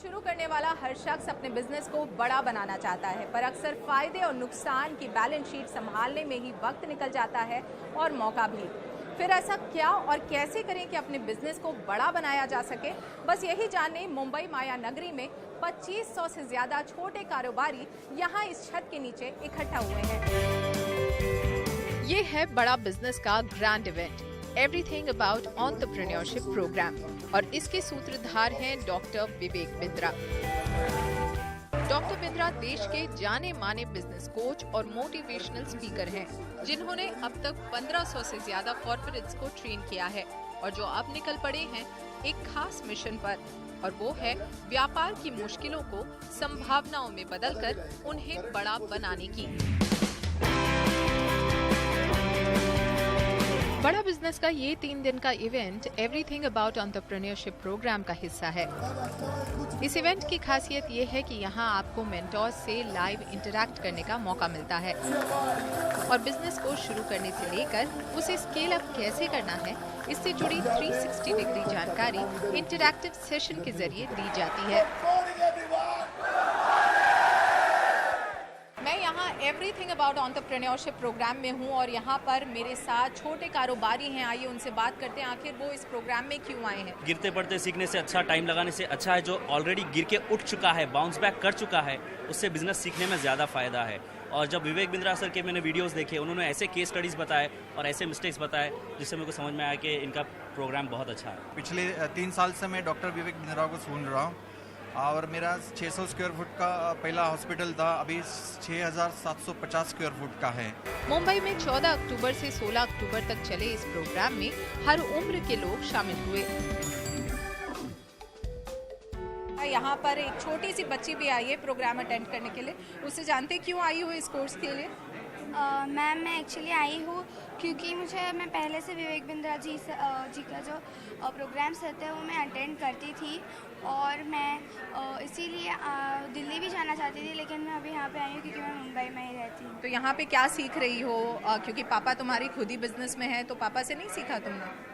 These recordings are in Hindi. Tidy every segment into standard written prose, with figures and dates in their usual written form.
बिजनेस शुरू करने वाला हर शख्स अपने बिजनेस को बड़ा बनाना चाहता है, पर अक्सर फायदे और नुकसान की बैलेंस शीट संभालने में ही वक्त निकल जाता है और मौका भी। फिर ऐसा क्या और कैसे करें कि अपने बिजनेस को बड़ा बनाया जा सके, बस यही जानने मुंबई माया नगरी में 2500 से ज्यादा छोटे कारोबारी यहाँ इस छत के नीचे इकट्ठा हुए हैं। ये है बड़ा बिजनेस का grand event, everything about entrepreneurship programme, और इसके सूत्रधार हैं डॉक्टर विवेक बिंद्रा। डॉक्टर बिंद्रा देश के जाने माने बिजनेस कोच और मोटिवेशनल स्पीकर हैं, जिन्होंने अब तक 1500 से ज्यादा कॉर्पोरेट्स को ट्रेन किया है और जो अब निकल पड़े हैं एक खास मिशन पर, और वो है व्यापार की मुश्किलों को संभावनाओं में बदलकर उन्हें बड़ा बनाने की। बड़ा बिजनेस का ये 3 दिन का event everything about entrepreneurship programme का हिस्सा है। इस इवेंट की खासियत ये है कि यहाँ आपको मेंटोर्स से लाइव इंटरैक्ट करने का मौका मिलता है और बिजनेस को शुरू करने से लेकर उसे स्केल अप कैसे करना है, इससे जुड़ी 360 डिग्री जानकारी इंटरैक्टिव सेशन के जरिए दी जाती है। मैं यहाँ एवरीथिंग अबाउट एंटरप्रेन्योरशिप प्रोग्राम में हूँ और यहाँ पर मेरे साथ छोटे कारोबारी हैं। आइए उनसे बात करते हैं, आखिर वो इस प्रोग्राम में क्यों आए हैं। गिरते पड़ते सीखने से अच्छा, टाइम लगाने से अच्छा है जो ऑलरेडी गिर के उठ चुका है, बाउंस बैक कर चुका है, उससे बिजनेस सीखने में ज़्यादा फायदा है। और जब विवेक बिंद्रा सर के मैंने वीडियोस देखे, उन्होंने ऐसे केस स्टडीज़ बताए और ऐसे मिस्टेक्स बताए जिससे मेरे को समझ में आया कि इनका प्रोग्राम बहुत अच्छा है। पिछले 3 साल से मैं डॉक्टर विवेक बिंद्रा को सुन रहा हूँ और मेरा 600 स्क्वायर फुट का पहला हॉस्पिटल था, अभी 6750 स्क्वायर फुट का है। मुंबई में 14 अक्टूबर से 16 अक्टूबर तक चले इस प्रोग्राम में हर उम्र के लोग शामिल हुए। यहाँ पर एक छोटी सी बच्ची भी आई है प्रोग्राम अटेंड करने के लिए, उससे जानते क्यों आई हो इस कोर्स के लिए। मैम मैं एक्चुअली आई हूँ क्योंकि मैं पहले से विवेक बिंद्रा जी का जो प्रोग्राम्स रहते हैं वो मैं अटेंड करती थी और मैं इसीलिए दिल्ली भी जाना चाहती थी, लेकिन मैं अभी यहाँ पे आई हूँ क्योंकि मैं मुंबई में ही रहती हूँ। तो यहाँ पे क्या सीख रही हो, क्योंकि पापा तुम्हारी खुद ही बिजनेस में है, तो पापा से नहीं सीखा तुमने?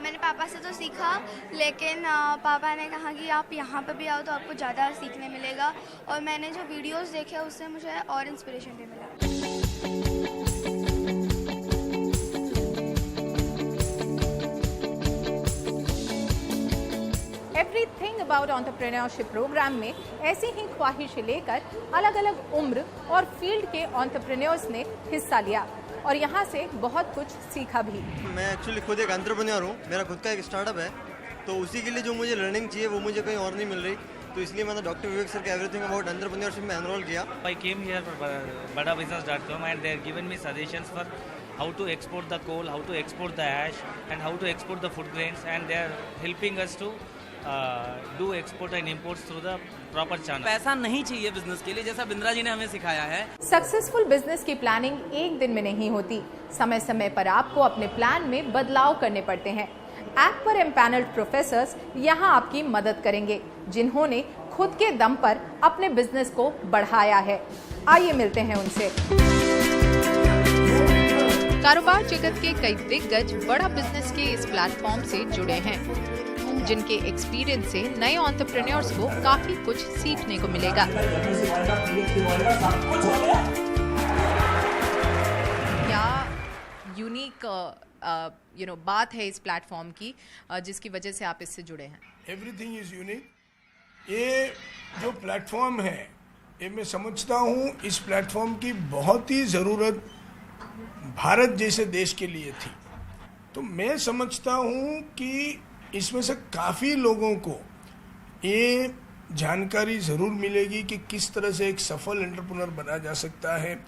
मैंने पापा से तो सीखा, लेकिन पापा ने कहा कि आप यहाँ पे भी आओ तो आपको ज़्यादा सीखने मिलेगा, और मैंने जो वीडियोस देखे उससे मुझे और इंस्पिरेशन भी मिला। एवरीथिंग अबाउट एंटरप्रेन्योरशिप प्रोग्राम में ऐसी ही ख्वाहिश लेकर अलग अलग उम्र और फील्ड के एंटरप्रेन्योर्स ने हिस्सा लिया और यहाँ से बहुत कुछ सीखा भी। मैं एक्चुअली खुद एक एंटरप्रेन्योर हूँ, मेरा खुद का एक स्टार्टअप है, तो उसी के लिए जो मुझे लर्निंग चाहिए वो मुझे कहीं और नहीं मिल रही, तो इसलिए मैंने डॉक्टर विवेक सर के एवरीथिंग अबाउट एंटरप्रेन्योरशिप में एनरोल किया। I came here for badabusiness.com and they have given me suggestions for how to export the coal, how to export the ash and how to export the food grains, and they are helping us to do export and imports through the proper channel. पैसा नहीं चाहिए बिजनेस के लिए, जैसा बिंद्रा जी ने हमें सिखाया है। सक्सेसफुल बिजनेस की प्लानिंग एक दिन में नहीं होती, समय समय पर आपको अपने प्लान में बदलाव करने पड़ते हैं। ऐप पर एम्पैनल्ड प्रोफेसर्स यहाँ आपकी मदद करेंगे, जिन्होंने खुद के दम पर अपने बिजनेस को बढ़ाया है। आइए मिलते हैं उनसे। कारोबार जगत के कई दिग्गज बड़ा बिजनेस के इस प्लेटफॉर्म से जुड़े हैं, जिनके एक्सपीरियंस से नए एंटरप्रेन्योर्स को काफी कुछ सीखने को मिलेगा। क्या यूनिक बात है इस प्लेटफॉर्म की जिसकी वजह से आप इससे जुड़े हैं? Everything is unique. ये जो प्लेटफॉर्म है, ये मैं समझता हूँ इस प्लेटफॉर्म की बहुत ही ज़रूरत भारत जैसे देश के लिए थी। तो मैं समझता हूँ कि इसमें से काफ़ी लोगों को ये जानकारी ज़रूर मिलेगी कि किस तरह से एक सफल एंटरप्रेन्योर बना जा सकता है,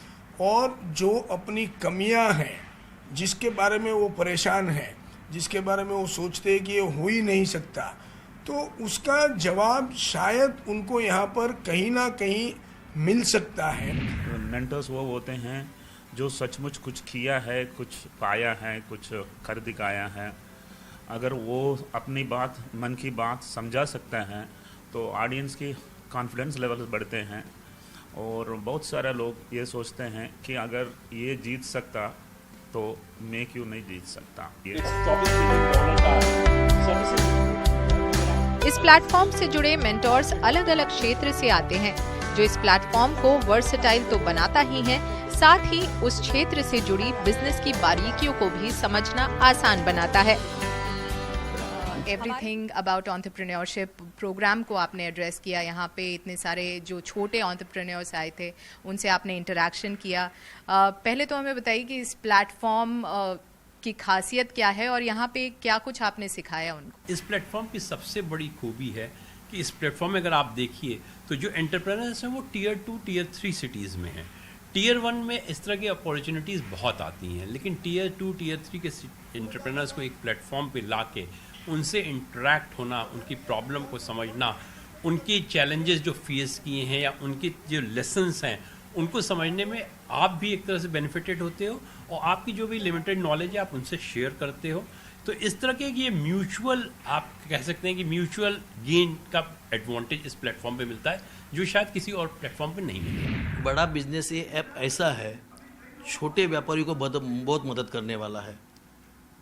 और जो अपनी कमियां हैं, जिसके बारे में वो परेशान हैं, जिसके बारे में वो सोचते हैं कि ये हो ही नहीं सकता, तो उसका जवाब शायद उनको यहाँ पर कहीं ना कहीं मिल सकता है। मेंटर्स वो होते हैं जो सचमुच कुछ किया है, कुछ पाया है, कुछ कर दिखाया है। अगर वो अपनी बात, मन की बात समझा सकते हैं तो ऑडियंस की कॉन्फिडेंस लेवल्स बढ़ते हैं, और बहुत सारे लोग ये सोचते हैं कि अगर ये जीत सकता तो मैं क्यों नहीं जीत सकता। इस प्लेटफॉर्म से जुड़े मेंटोर्स अलग अलग क्षेत्र से आते हैं, जो इस प्लेटफॉर्म को वर्सेटाइल तो बनाता ही है, साथ ही उस क्षेत्र से जुड़ी बिजनेस की बारीकियों को भी समझना आसान बनाता है। एवरीथिंग अबाउट एंटरप्रेन्योरशिप प्रोग्राम को आपने एड्रेस किया। यहाँ पे इतने सारे जो छोटे एंटरप्रेन्योर्स आए थे, उनसे आपने इंटरेक्शन किया। पहले तो हमें बताइए कि इस प्लेटफॉर्म की खासियत क्या है और यहाँ पे क्या कुछ आपने सिखाया उनको। इस प्लेटफॉर्म की सबसे बड़ी खूबी है कि इस प्लेटफॉर्म में अगर आप देखिए तो जो एंटरप्रेन्योर्स हैं वो टियर 2 टियर 3 सिटीज़ में हैं। टियर 1 में इस तरह की अपॉर्चुनिटीज़ बहुत आती हैं, लेकिन टियर 2 टियर 3 के एंटरप्रेन्योर्स को एक प्लेटफॉर्म पे ला के उनसे इंटरेक्ट होना, उनकी प्रॉब्लम को समझना, उनकी चैलेंजेस जो फेस किए हैं या उनके जो लेसन्स हैं उनको समझने में आप भी एक तरह से बेनिफिटेड होते हो और आपकी जो भी लिमिटेड नॉलेज है आप उनसे शेयर करते हो। तो इस तरह के ये म्यूचुअल, आप कह सकते हैं कि म्यूचुअल गेन का एडवांटेज इस प्लेटफॉर्म पे मिलता है जो शायद किसी और प्लेटफॉर्म पे नहीं मिलता। बड़ा बिजनेस ये ऐप ऐसा है, छोटे व्यापारी को बहुत मदद करने वाला है।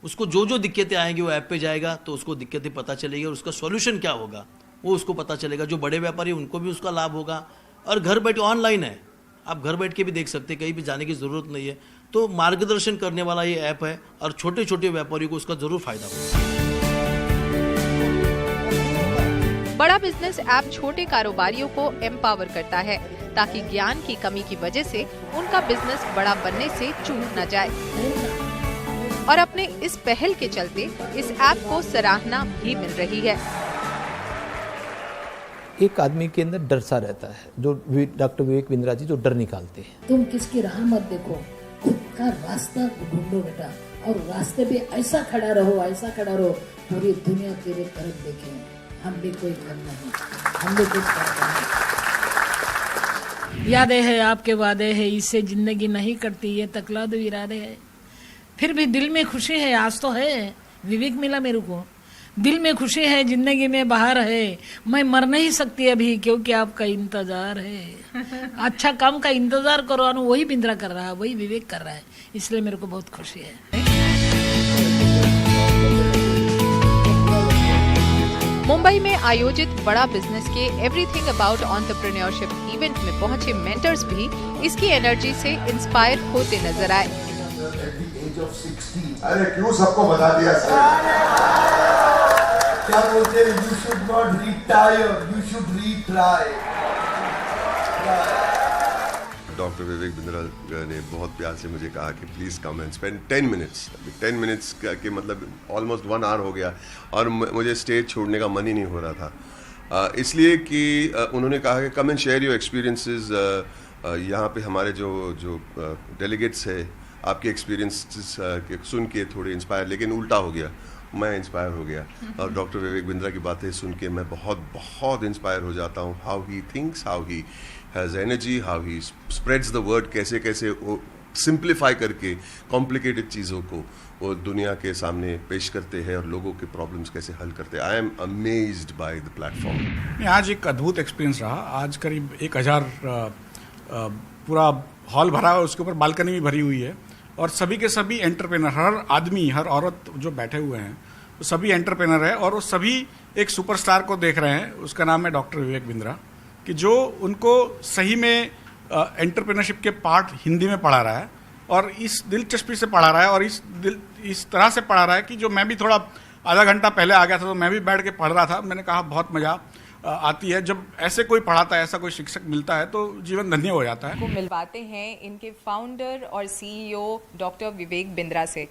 उसको जो जो दिक्कतें आएंगी वो ऐप पे जाएगा तो उसको दिक्कतें पता चलेगी और उसका सॉल्यूशन क्या होगा वो उसको पता चलेगा। जो बड़े व्यापारी उनको भी उसका लाभ होगा और घर बैठे ऑनलाइन है, आप घर बैठ के भी देख सकते हैं, कहीं भी जाने की ज़रूरत नहीं है। तो मार्गदर्शन करने वाला ये ऐप है और छोटे छोटे व्यापारियों को उसका ज़रूर फायदा होगा। बड़ा बिजनेस ऐप छोटे कारोबारियों को एम्पावर करता है ताकि ज्ञान की कमी की वजह से उनका बिजनेस बड़ा बनने से चूक न जाए। और अपने इस पहल के चलते इस ऐप को सराहना भी मिल रही है। एक आदमी के अंदर डर सा रहता है, जो डॉक्टर विवेक बिंद्रा जी जो डर निकालते हैं। तुम किसकी राह मत देखो, खुद का रास्ता ढूंढो बेटा, और रास्ते पे ऐसा खड़ा रहो पूरी दुनिया तेरे तरफ देखे। हम भी कोई घर नहीं, हम भी कुछ करते नहीं। यादें है आपके वादे है, इससे जिंदगी नहीं कटती, ये तकलाद इरादे है। फिर भी दिल में खुशी है, आज तो है विवेक मिला मेरे को, दिल में खुशी है, जिंदगी में बहार है। मैं मर नहीं सकती अभी क्योंकि आपका इंतजार है। अच्छा काम का इंतजार करो, वही बिंद्रा कर रहा है, वही विवेक कर रहा है, इसलिए मेरे को बहुत खुशी है। मुंबई में आयोजित बड़ा बिजनेस के एवरीथिंग अबाउट एंटरप्रेन्योरशिप इवेंट में पहुंचे मेंटर्स भी इसकी एनर्जी से इंस्पायर होते नजर आए। अरे क्यों सबको बता दिया सर? क्या बोलते हैं, you should not retire, you should retry. Doctor Vivek Bindra ने बहुत प्यार से मुझे कहा कि please come and spend 10 minutes. 10 minutes के मतलब ऑलमोस्ट 1 आवर हो गया और मुझे स्टेज छोड़ने का मन ही नहीं हो रहा था, इसलिए कि उन्होंने कहा कि come and share your experiences. यहाँ पे हमारे जो डेलीगेट्स है, आपके एक्सपीरियंस सुन के थोड़े इंस्पायर, लेकिन उल्टा हो गया, मैं इंस्पायर हो गया। और डॉक्टर विवेक बिंद्रा की बातें सुन के मैं बहुत इंस्पायर हो जाता हूँ। How he thinks, how he has energy, how he spreads the word, कैसे वो सिंप्लीफाई करके कॉम्प्लिकेटेड चीज़ों को वो दुनिया के सामने पेश करते हैं और लोगों के प्रॉब्लम्स कैसे हल करते हैं। I am amazed by the platform. आज एक अद्भुत एक्सपीरियंस रहा। आज करीब 1000 पूरा हॉल भरा है, उसके ऊपर बालकनी भी भरी हुई है और सभी के सभी एंटरप्रेनर, हर आदमी हर औरत जो बैठे हुए हैं वो सभी एंटरप्रेनर है और वो सभी एक सुपरस्टार को देख रहे हैं। उसका नाम है डॉक्टर विवेक बिंद्रा, कि जो उनको सही में एंटरप्रेन्योरशिप के पार्ट हिंदी में पढ़ा रहा है और इस दिलचस्पी से पढ़ा रहा है और इस तरह से पढ़ा रहा है कि जो मैं भी थोड़ा आधा घंटा पहले आ गया था तो मैं भी बैठ के पढ़ रहा था। मैंने कहा बहुत मज़ा आती है जब ऐसे कोई पढ़ाता है, ऐसा कोई शिक्षक मिलता है तो जीवन धन्य हो जाता है। को मिलवाते हैं इनके फाउंडर और सीईओ डॉक्टर विवेक बिंद्रा से।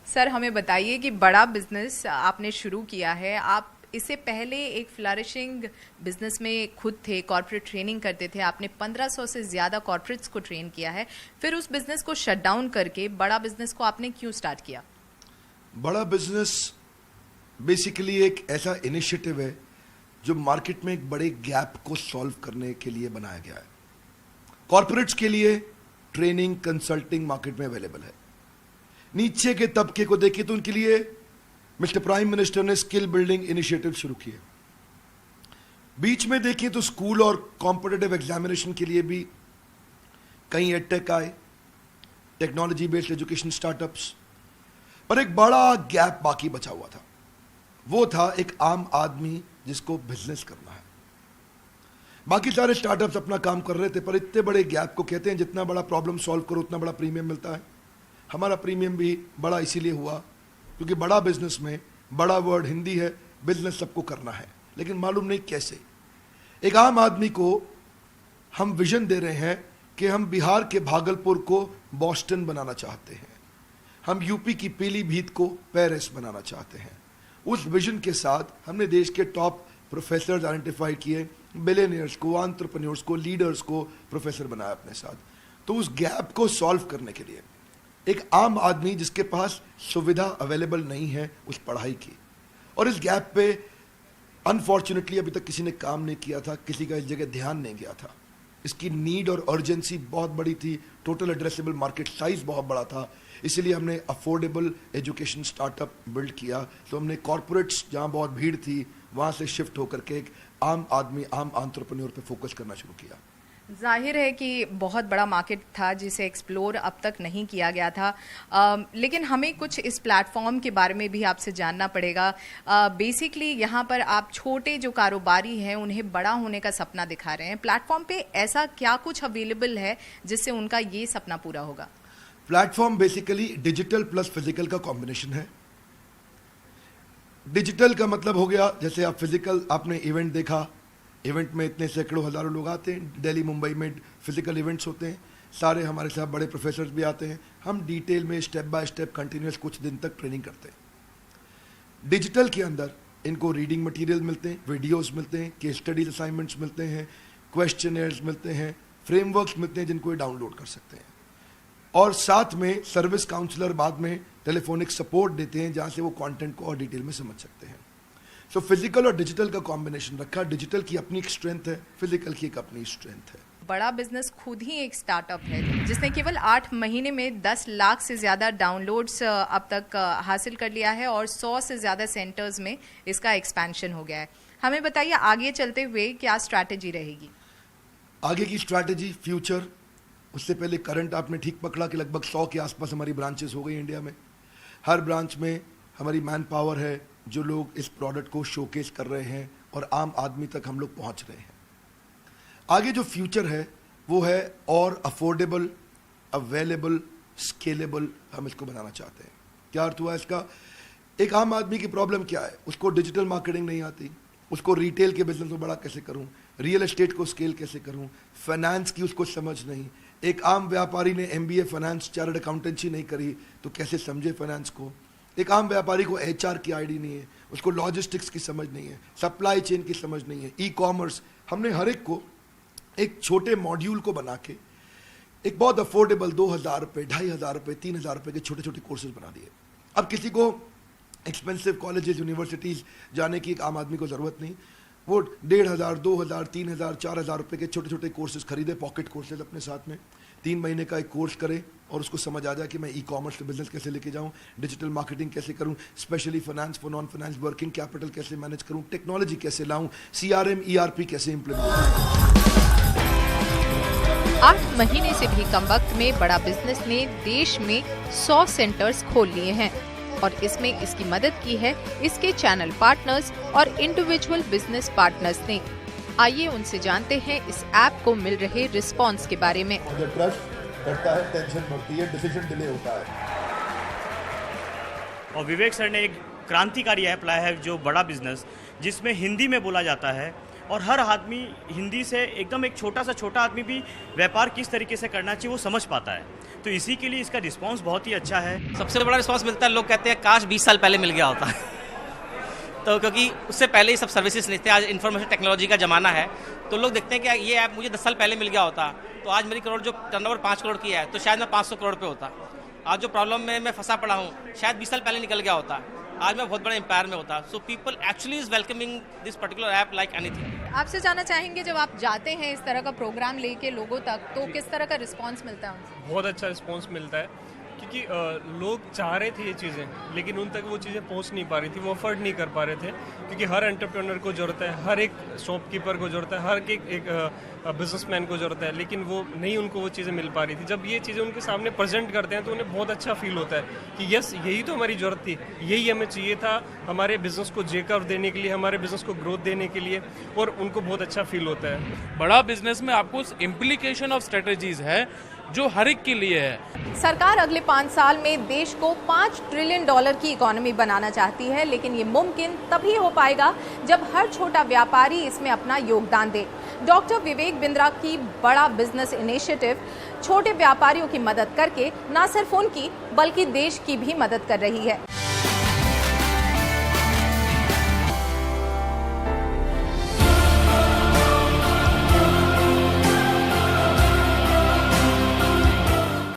सर हमें बताइए कि बड़ा बिजनेस आपने शुरू किया है, आप इससे पहले एक फ्लरिशिंग बिजनेस में खुद थे, कॉर्पोरेट ट्रेनिंग करते थे, आपने 1500 से ज़्यादा कॉर्पोरेट्स को ट्रेन किया है, फिर उस बिजनेस को शट डाउन करके बड़ा बिजनेस को आपने क्यों स्टार्ट किया? बड़ा बिजनेस बेसिकली एक ऐसा इनिशिएटिव है जो मार्केट में एक बड़े गैप को सॉल्व करने के लिए बनाया गया है। कॉर्पोरेट्स के लिए ट्रेनिंग कंसल्टिंग मार्केट में अवेलेबल है। नीचे के तबके को देखिए तो उनके लिए मिस्टर प्राइम मिनिस्टर ने स्किल बिल्डिंग इनिशिएटिव शुरू किए। बीच में देखिए तो स्कूल और कॉम्पिटिटिव एग्जामिनेशन के लिए भी कई एडटेक आए, टेक्नोलॉजी बेस्ड एजुकेशन स्टार्टअप्स, पर एक बड़ा गैप बाकी बचा हुआ था। वो था एक आम आदमी जिसको बिजनेस करना है। बाकी सारे स्टार्टअप्स अपना काम कर रहे थे, पर इतने बड़े गैप को कहते हैं जितना बड़ा प्रॉब्लम सॉल्व करो उतना बड़ा प्रीमियम मिलता है। हमारा प्रीमियम भी बड़ा इसीलिए हुआ क्योंकि बड़ा बिजनेस में बड़ा वर्ड हिंदी है, बिजनेस सबको करना है, लेकिन मालूम नहीं कैसे। एक आम आदमी को हम विजन दे रहे हैं कि हम बिहार के भागलपुर को बॉस्टन बनाना चाहते हैं, हम यूपी की पीलीभीत को पेरिस बनाना चाहते हैं। उस विजन के साथ हमने देश के टॉप प्रोफेसर्स आइडेंटिफाई किए, बिलियनियर्स को, एंटरप्रेन्योर्स को, लीडर्स को प्रोफेसर बनाया अपने साथ। तो उस गैप को सॉल्व करने के लिए एक आम आदमी जिसके पास सुविधा अवेलेबल नहीं है उस पढ़ाई की, और इस गैप पे अनफॉर्चुनेटली अभी तक किसी ने काम नहीं किया था, किसी का इस जगह ध्यान नहीं गया था। इसकी नीड और अर्जेंसी बहुत बड़ी थी, टोटल एड्रेसेबल मार्केट साइज बहुत बड़ा था, इसीलिए हमने अफोर्डेबल एजुकेशन स्टार्टअप बिल्ड किया। तो हमने कॉर्पोरेट्स जहाँ बहुत भीड़ थी वहाँ से शिफ्ट होकर के एक आम आदमी, आम एंटरप्रेन्योर पे फोकस करना शुरू किया। जाहिर है कि बहुत बड़ा मार्केट था जिसे एक्सप्लोर अब तक नहीं किया गया था, लेकिन हमें कुछ इस प्लेटफॉर्म के बारे में भी आपसे जानना पड़ेगा। बेसिकली यहाँ पर आप छोटे जो कारोबारी हैं उन्हें बड़ा होने का सपना दिखा रहे हैं। प्लेटफॉर्म पे ऐसा क्या कुछ अवेलेबल है जिससे उनका ये सपना पूरा होगा? Platform basically digital plus physical का कॉम्बिनेशन है। डिजिटल का मतलब हो गया, जैसे आप फिजिकल, आपने इवेंट देखा, इवेंट में इतने सैकड़ों हजारों लोग आते हैं, दिल्ली मुंबई में फिजिकल इवेंट्स होते हैं, सारे हमारे साथ बड़े प्रोफेसर्स भी आते हैं, हम डिटेल में स्टेप बाय स्टेप कंटिन्यूस कुछ दिन तक ट्रेनिंग करते हैं। डिजिटल के अंदर इनको रीडिंग मटेरियल मिलते हैं, वीडियोस मिलते हैं, केस स्टडीज असाइनमेंट्स मिलते हैं, क्वेश्चनर्स मिलते हैं, फ्रेमवर्क्स मिलते हैं जिनको ये डाउनलोड कर सकते हैं, और साथ में सर्विस काउंसलर बाद में टेलीफोनिक सपोर्ट देते हैं जहाँ से वो कंटेंट को और डिटेल में समझ सकते हैं। सो फिजिकल और डिजिटल का कॉम्बिनेशन रखा। डिजिटल की अपनी एक स्ट्रेंथ है, फिजिकल की एक अपनी स्ट्रेंथ है। बड़ा बिजनेस खुद ही एक स्टार्टअप है जिसने केवल 8 महीने में 10 लाख से ज़्यादा डाउनलोड्स अब तक हासिल कर लिया है और 100 से ज़्यादा सेंटर्स में इसका एक्सपेंशन हो गया है। हमें बताइए आगे चलते हुए क्या स्ट्रैटेजी रहेगी? आगे की स्ट्रैटेजी, फ्यूचर, उससे पहले करंट आपने ठीक पकड़ा कि लगभग 100 के आसपास हमारी ब्रांचेस हो गई इंडिया में। हर ब्रांच में हमारी मैन पावर है, जो लोग इस प्रोडक्ट को शोकेस कर रहे हैं और आम आदमी तक हम लोग पहुंच रहे हैं। आगे जो फ्यूचर है वो है और अफोर्डेबल, अवेलेबल, स्केलेबल हम इसको बनाना चाहते हैं। क्या अर्थ हुआ इसका? एक आम आदमी की प्रॉब्लम क्या है? उसको डिजिटल मार्केटिंग नहीं आती, उसको रिटेल के बिजनेस को बड़ा कैसे करूं, रियल एस्टेट को स्केल कैसे करूं, फाइनेंस की उसको समझ नहीं। एक आम व्यापारी ने MBA फाइनेंस, चार्टर्ड अकाउंटेंसी नहीं करी तो कैसे समझे फाइनेंस को। एक आम व्यापारी को HR की आईडी नहीं है, उसको लॉजिस्टिक्स की समझ नहीं है, सप्लाई चेन की समझ नहीं है, ई-कॉमर्स। हमने हर एक को एक छोटे मॉड्यूल को बना के एक बहुत अफोर्डेबल 2000 रुपये, 2500 रुपये, 3000 रुपये के छोटे छोटे कोर्सेज बना दिए। अब किसी को एक्सपेंसिव कॉलेजेस, यूनिवर्सिटीज़ जाने की एक आम आदमी को ज़रूरत नहीं, वो 1500, 2000, 3000, 4000 रुपये के छोटे छोटे कोर्सेज खरीदे, पॉकेट कोर्सेज अपने साथ में 3 महीने का एक कोर्स करे और उसको समझ आ जाए कि मैं ई-कॉमर्स बिजनेस कैसे लेके जाऊं, डिजिटल मार्केटिंग कैसे करूं, specially finance for non finance, working capital कैसे मैनेज करूं, टेक्नोलॉजी कैसे लाऊं, CRM, ERP कैसे इम्प्लीमेंट करूं। 8 महीने से भी कम वक्त में बड़ा बिजनेस ने देश में 100 सेंटर्स खोल लिए हैं और इसमें इसकी मदद की है इसके चैनल पार्टनर्स और इंडिविजुअल बिजनेस पार्टनर्स ने। आइए उनसे जानते हैं इस ऐप को मिल रहे रिस्पॉन्स के बारे में। ट्रस्ट बढ़ता है, टेंशन बढ़ती है, डिसीजन डिले होता है। और विवेक सर ने एक क्रांतिकारी ऐप लाया है जो बड़ा बिजनेस, जिसमें हिंदी में बोला जाता है और हर आदमी हिंदी से एकदम एक छोटा आदमी भी व्यापार किस तरीके से करना चाहिए वो समझ पाता है। तो इसी के लिए इसका रिस्पांस बहुत ही अच्छा है। सबसे बड़ा रिस्पांस मिलता है, लोग कहते हैं काश 20 साल पहले मिल गया होता तो क्योंकि उससे पहले ही सब सर्विसेज नहीं थे। आज इन्फॉर्मेशन टेक्नोलॉजी का ज़माना है तो लोग देखते हैं कि ये ऐप मुझे 10 साल पहले मिल गया होता तो आज मेरी करोड़ जो टर्नओवर 5 करोड़ की है तो शायद मैं 500 करोड़ पे होता। आज जो प्रॉब्लम में मैं फंसा पड़ा हूँ शायद 20 साल पहले निकल गया होता, आज मैं बहुत बड़े एम्पायर में होता। So people actually is welcoming this particular app like anything. आपसे जानना चाहेंगे जब आप जाते हैं इस तरह का प्रोग्राम लेके लोगों तक तो किस तरह का रिस्पांस मिलता है उनसे? बहुत अच्छा रिस्पांस मिलता है क्योंकि लोग चाह रहे थे ये चीज़ें, लेकिन उन तक वो चीज़ें पहुंच नहीं पा रही थी, वो अफोर्ड नहीं कर पा रहे थे, क्योंकि हर एंटरप्रेन्योर को ज़रूरत है, हर एक शॉपकीपर को ज़रूरत है, हर एक बिजनेसमैन को ज़रूरत है, लेकिन वो नहीं, उनको वो चीज़ें मिल पा रही थी। जब ये चीज़ें उनके सामने प्रेजेंट करते हैं तो उन्हें बहुत अच्छा फील होता है कि यस, यही तो हमारी ज़रूरत थी, यही हमें चाहिए था हमारे बिज़नेस को जेकअप देने के लिए, हमारे बिज़नेस को ग्रोथ देने के लिए, और उनको बहुत अच्छा फील होता है। बड़ा बिजनेस में आपको इम्प्लीकेशन ऑफ स्ट्रेटजीज है जो हर एक के लिए है। सरकार अगले 5 साल में देश को $5 ट्रिलियन की इकोनॉमी बनाना चाहती है, लेकिन ये मुमकिन तभी हो पाएगा जब हर छोटा व्यापारी इसमें अपना योगदान दे। डॉक्टर विवेक बिंद्रा की बड़ा बिजनेस इनिशिएटिव छोटे व्यापारियों की मदद करके न सिर्फ उनकी बल्कि देश की भी मदद कर रही है।